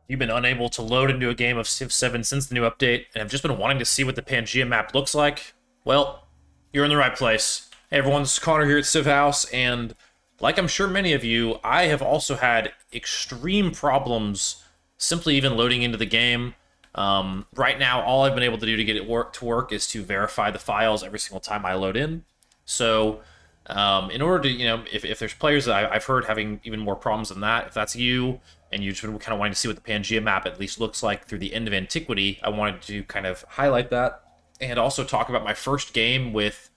You've been unable to load into a game of Civ 7 since the new update, and have just been wanting to see what the Pangea map looks like? Well, you're in the right place. Hey everyone, this is Connor here at Civ House, and like I'm sure many of you, I have also had extreme problems simply even loading into the game. Right now, all I've been able to do to get it to work is to verify the files every single time I load in. So, in order to, if there's players that I've heard having even more problems than that, if that's you, and you've just been kind of wanting to see what the Pangea map at least looks like through the end of Antiquity, I wanted to kind of highlight that, and also talk about my first game with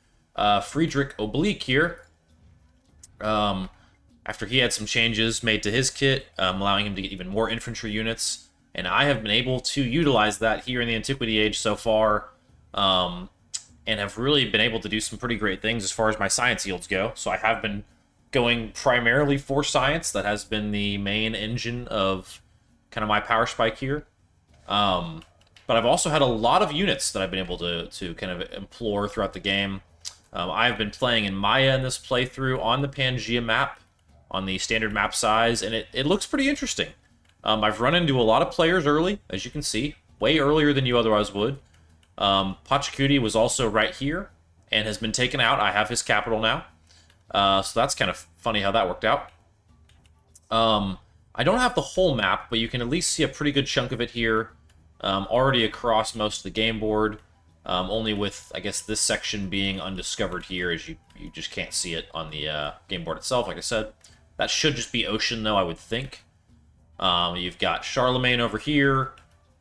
Friedrich Oblique here. After he had some changes made to his kit, allowing him to get even more infantry units, and I have been able to utilize that here in the Antiquity Age so far, and have really been able to do some pretty great things as far as my science yields go. So I have been going primarily for science. That has been the main engine of kind of my power spike here. But I've also had a lot of units that I've been able to kind of implore throughout the game. I've been playing in Maya in this playthrough on the Pangea map, on the standard map size, and it looks pretty interesting. I've run into a lot of players early, as you can see, way earlier than you otherwise would. Pachacudi was also right here, and has been taken out. I have his capital now. So that's kind of funny how that worked out. I don't have the whole map, but you can at least see a pretty good chunk of it here, already across most of the game board, only with, I guess, this section being undiscovered here, as you just can't see it on the game board itself, like I said. That should just be ocean, though, I would think. You've got Charlemagne over here.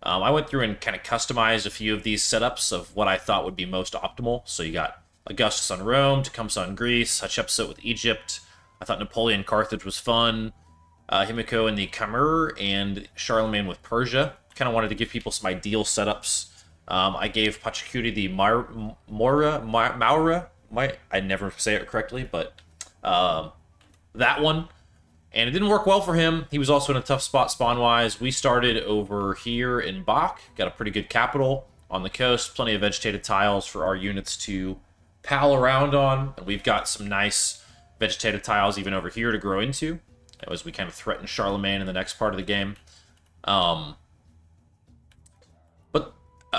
I went through and kind of customized a few of these setups of what I thought would be most optimal. So you got Augustus on Rome, Tecumseh on Greece, Hatshepsut with Egypt. I thought Napoleon Carthage was fun. Himiko in the Khmer, and Charlemagne with Persia. Kind of wanted to give people some ideal setups. I gave Pachacudi the Maura. I never say it correctly, but that one. And it didn't work well for him. He was also in a tough spot spawn-wise. We started over here in Bach. Got a pretty good capital on the coast. Plenty of vegetated tiles for our units to pal around on. And we've got some nice vegetated tiles even over here to grow into, as we kind of threaten Charlemagne in the next part of the game.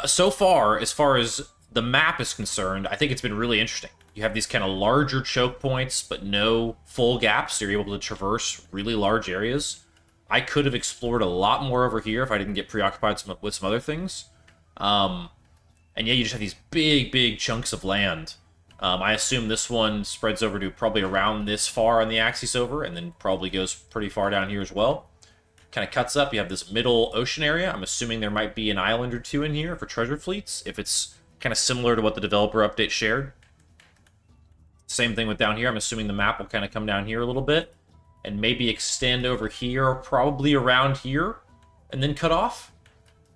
So far as the map is concerned, I think it's been really interesting. You have these kind of larger choke points, but no full gaps, so you're able to traverse really large areas. I could have explored a lot more over here if I didn't get preoccupied with some other things. And yeah, you just have these big chunks of land. I assume this one spreads over to probably around this far on the axis over, and then probably goes pretty far down here as well. Kind of cuts up. You have this middle ocean area. I'm assuming there might be an island or two in here for treasure fleets, if it's kind of similar to what the developer update shared. Same thing with down here. I'm assuming the map will kind of come down here a little bit and maybe extend over here, probably around here, and then cut off.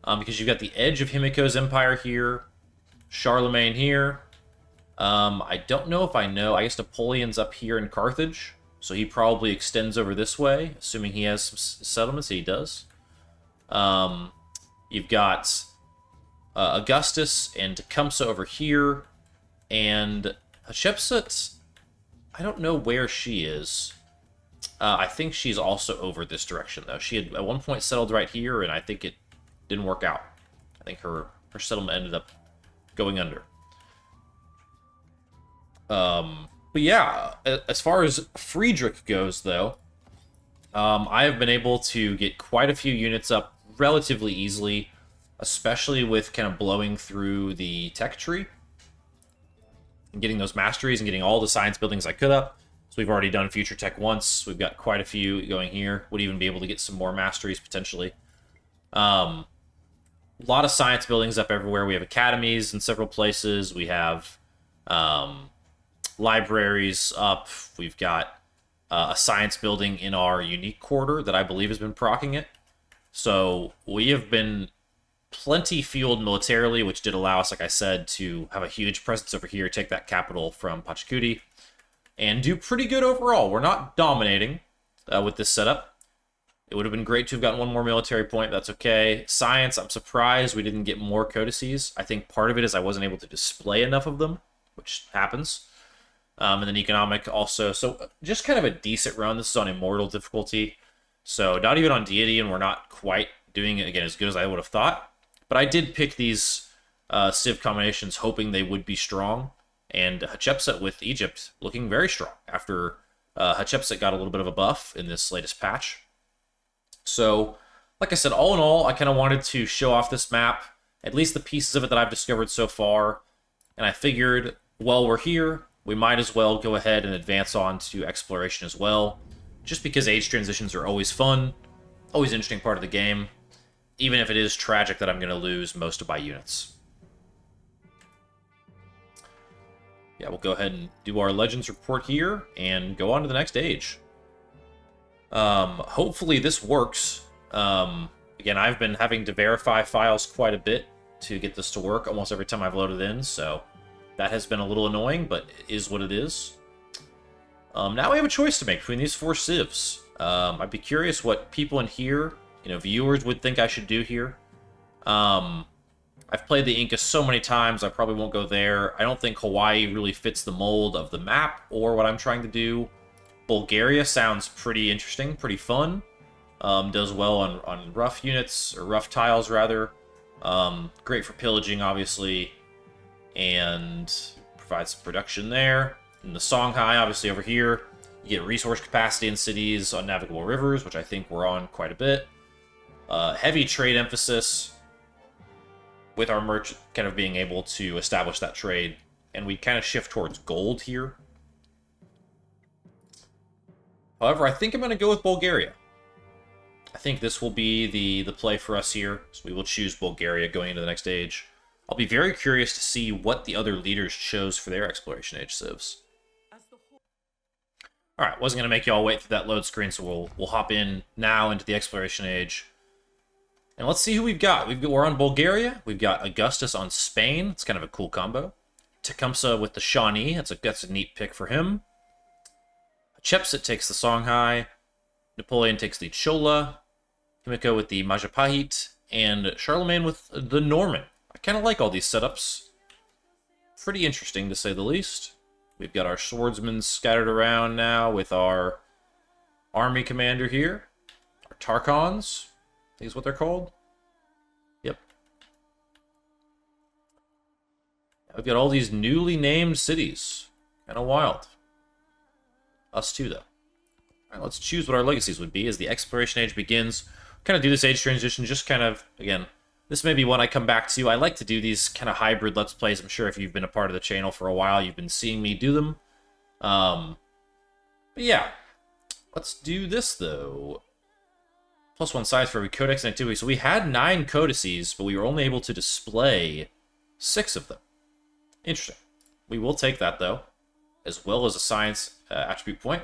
Because you've got the edge of Himiko's empire here, Charlemagne here. I don't know if I know. I guess Napoleon's up here in Carthage, so he probably extends over this way, assuming he has some settlements. He does. You've got Augustus and Tecumseh over here, and Hatshepsut, I don't know where she is. I think she's also over this direction, though. She had at one point settled right here, and I think it didn't work out. I think her settlement ended up going under. But yeah, as far as Friedrich goes, though, I have been able to get quite a few units up relatively easily, especially with kind of blowing through the tech tree and getting those masteries and getting all the science buildings I could up. So we've already done future tech once. We've got quite a few going here. Would even be able to get some more masteries potentially. A lot of science buildings up everywhere. We have academies in several places. We have libraries up. We've got a science building in our unique quarter that I believe has been proccing it. So we have been plenty fueled militarily, which did allow us, like I said, to have a huge presence over here, take that capital from Pachacudi, and do pretty good overall. We're not dominating with this setup. It would have been great to have gotten one more military point. That's okay. Science, I'm surprised we didn't get more codices. I think part of it is I wasn't able to display enough of them, which happens. And then economic also. So just kind of a decent run. This is on immortal difficulty. So not even on deity, and we're not quite doing, again, as good as I would have thought. But I did pick these Civ combinations hoping they would be strong. And Hatshepsut with Egypt looking very strong after Hatshepsut got a little bit of a buff in this latest patch. So, like I said, all in all, I kind of wanted to show off this map, at least the pieces of it that I've discovered so far. And I figured, while we're here, we might as well go ahead and advance on to exploration as well. Just because age transitions are always fun, always an interesting part of the game, even if it is tragic that I'm going to lose most of my units. Yeah, we'll go ahead and do our Legends report here and go on to the next age. Hopefully this works. Again, I've been having to verify files quite a bit to get this to work almost every time I've loaded in, so that has been a little annoying, but it is what it is. Now we have a choice to make between these 4 civs. I'd be curious what people in here, viewers would think I should do here. I've played the Inca so many times, I probably won't go there. I don't think Hawaii really fits the mold of the map or what I'm trying to do. Bulgaria sounds pretty interesting, pretty fun. Does well on rough units, or rough tiles, rather. Great for pillaging, obviously. And provides some production there. And the Songhai, obviously, over here. You get resource capacity in cities on navigable rivers, which I think we're on quite a bit. Heavy trade emphasis, with our merchant kind of being able to establish that trade. And we kind of shift towards gold here. However, I think I'm going to go with Bulgaria. I think this will be the play for us here. So we will choose Bulgaria going into the next age. I'll be very curious to see what the other leaders chose for their exploration age civs. Alright, wasn't going to make y'all wait through that load screen, so we'll hop in now into the exploration age. And let's see who we've got. We're on Bulgaria. We've got Augustus on Spain. It's kind of a cool combo. Tecumseh with the Shawnee. That's a neat pick for him. Hatshepsut takes the Songhai. Napoleon takes the Chola. Himiko with the Majapahit. And Charlemagne with the Norman. I kind of like all these setups. Pretty interesting, to say the least. We've got our swordsmen scattered around now with our army commander here. Our Tarchons. I think is what they're called. Yep. We've got all these newly named cities. Kind of wild. Us too, though. Alright, let's choose what our legacies would be as the exploration age begins. Kind of do this age transition, just kind of, again, this may be one I come back to. I like to do these kind of hybrid Let's Plays. I'm sure if you've been a part of the channel for a while, you've been seeing me do them. But yeah, let's do this, though. +1 size for every codex and activity. So we had 9 codices, but we were only able to display 6 of them. Interesting. We will take that, though, as well as a science attribute point.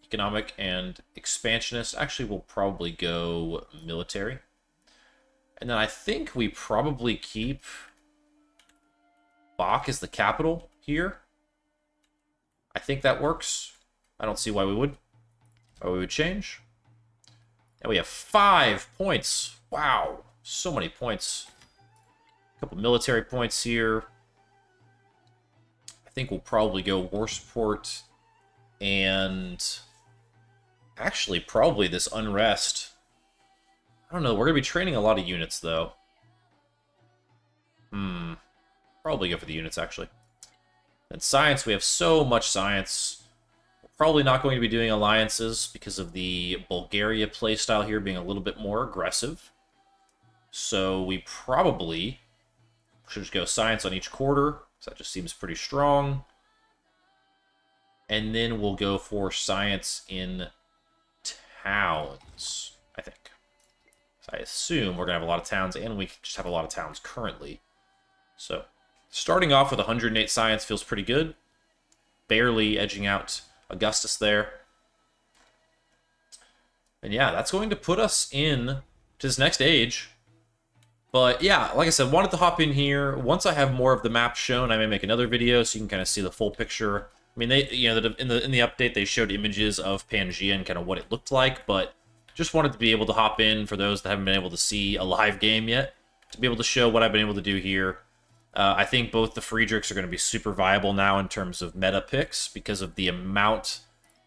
Economic and expansionist. Actually, we'll probably go military. And then I think we probably keep Bach as the capital here. I think that works. I don't see why we would change. And we have 5 points. Wow, so many points. A couple military points here. I think we'll probably go war support and actually probably this unrest. I don't know, we're going to be training a lot of units, though. Probably go for the units, actually. And science, we have so much science. We're probably not going to be doing alliances because of the Bulgaria playstyle here being a little bit more aggressive. So we probably should just go science on each quarter. So that just seems pretty strong. And then we'll go for science in towns, I think. So I assume we're going to have a lot of towns, and we just have a lot of towns currently. So starting off with 108 science feels pretty good. Barely edging out Augustus there. And yeah, that's going to put us in to this next age. But yeah, like I said, wanted to hop in here. Once I have more of the map shown, I may make another video so you can kind of see the full picture. I mean, they, in the update, they showed images of Pangea and kind of what it looked like, but just wanted to be able to hop in for those that haven't been able to see a live game yet, to be able to show what I've been able to do here. I think both the Friedrichs are going to be super viable now in terms of meta picks because of the amount,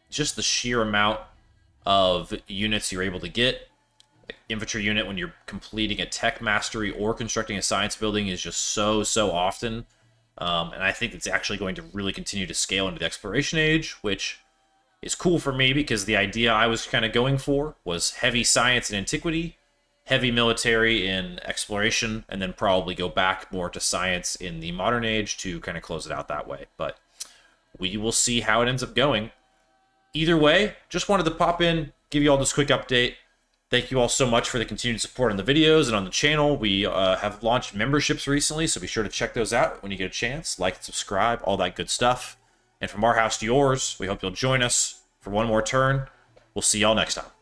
just the sheer amount of units you're able to get. infantry unit when you're completing a tech mastery or constructing a science building is just so often. And I think it's actually going to really continue to scale into the exploration age, which is cool for me because the idea I was kind of going for was heavy science in antiquity, heavy military in exploration, and then probably go back more to science in the modern age to kind of close it out that way. But we will see how it ends up going. Either way, just wanted to pop in, give you all this quick update. Thank you all so much for the continued support on the videos and on the channel. We have launched memberships recently, so be sure to check those out when you get a chance. Like and subscribe, all that good stuff. And from our house to yours, we hope you'll join us for one more turn. We'll see y'all next time.